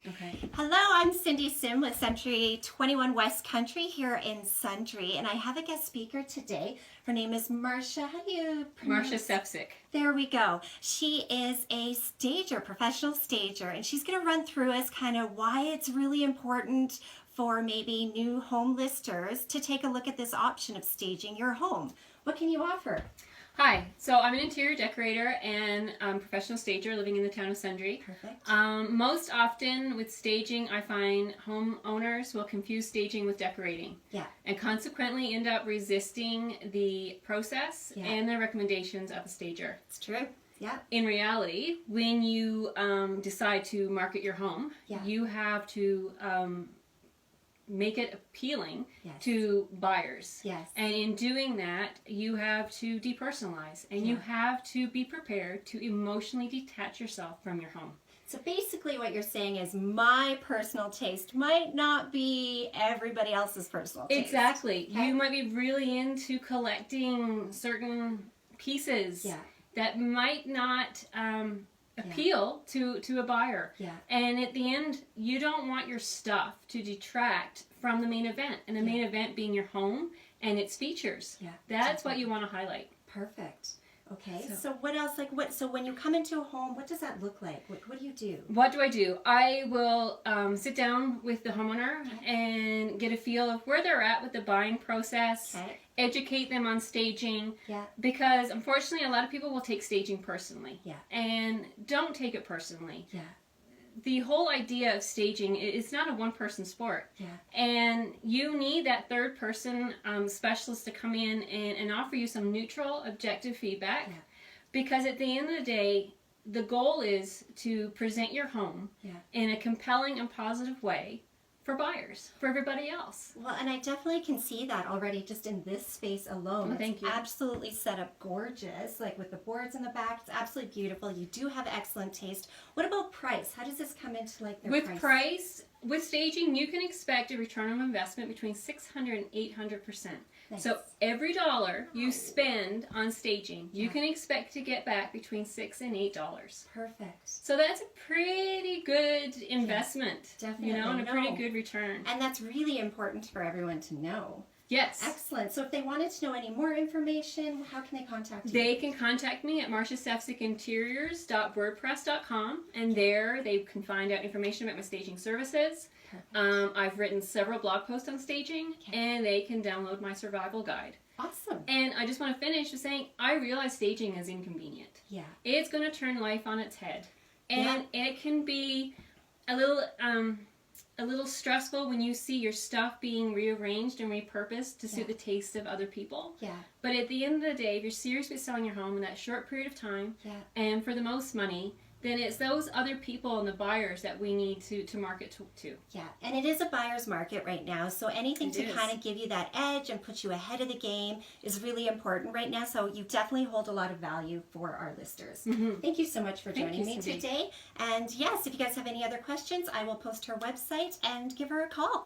Okay. Hello, I'm Cindy Sim with Century 21 Westcountry here in Sundre, and I have a guest speaker today. Her name is Marsha. How do you pronounce? Marsha Sefcik. There we go. She is a stager, professional stager, and she's going to run through us kind of why it's really important for maybe new home listers to take a look at this option of staging your home. What can you offer? Hi, so I'm an interior decorator and professional stager living in the town of Sundre. Perfect. Most often with staging, I find homeowners will confuse staging with decorating. Yeah. And consequently end up resisting the process and the recommendations of a stager. It's true. Yeah. In reality, when you decide to market your home, you have to make it appealing to buyers. Yes. And in doing that, you have to depersonalize and you have to be prepared to emotionally detach yourself from your home. So basically what you're saying is my personal taste might not be everybody else's personal taste. Exactly. Okay. You might be really into collecting certain pieces that might not appeal to a buyer. Yeah. And at the end, you don't want your stuff to detract from the main event, and the main event being your home and its features. Yeah. That's what you want to highlight. Perfect. Okay. So what else, so when you come into a home, what does that look like? What do you do? What do I do? I will sit down with the homeowner and get a feel of where they're at with the buying process, educate them on staging, because unfortunately a lot of people will take staging personally and don't take it personally. The whole idea of staging is not a one-person sport, and you need that third-person specialist to come in and offer you some neutral, objective feedback, because at the end of the day, the goal is to present your home in a compelling and positive way for buyers, for everybody else. Well, and I definitely can see that already just in this space alone. Oh, thank you. Absolutely set up gorgeous, like with the boards in the back. It's absolutely beautiful. You do have excellent taste. What about price? How does this come into like their price? With staging, you can expect a return on investment between 600 and 800%. Nice. So every dollar you spend on staging, you can expect to get back between $6 and $8. Perfect. So that's a pretty good investment, definitely. and a pretty good return. And that's really important for everyone to know. Yes. Excellent. So if they wanted to know any more information, how can they contact you? They can contact me at marshasefcikinteriors.wordpress.com, and there they can find out information about my staging services. I've written several blog posts on staging, and they can download my survival guide. Awesome. And I just want to finish with saying I realize staging is inconvenient. Yeah. It's going to turn life on its head, and it can be a little stressful when you see your stuff being rearranged and repurposed to suit the taste of other people. Yeah. But at the end of the day, if you're serious about selling your home in that short period of time and for the most money, then it's those other people and the buyers that we need to market to. Yeah, and it is a buyer's market right now, so anything to kind of give you that edge and put you ahead of the game is really important right now, so you definitely hold a lot of value for our listers. Thank you so much for joining me today. And yes, if you guys have any other questions, I will post her website and give her a call.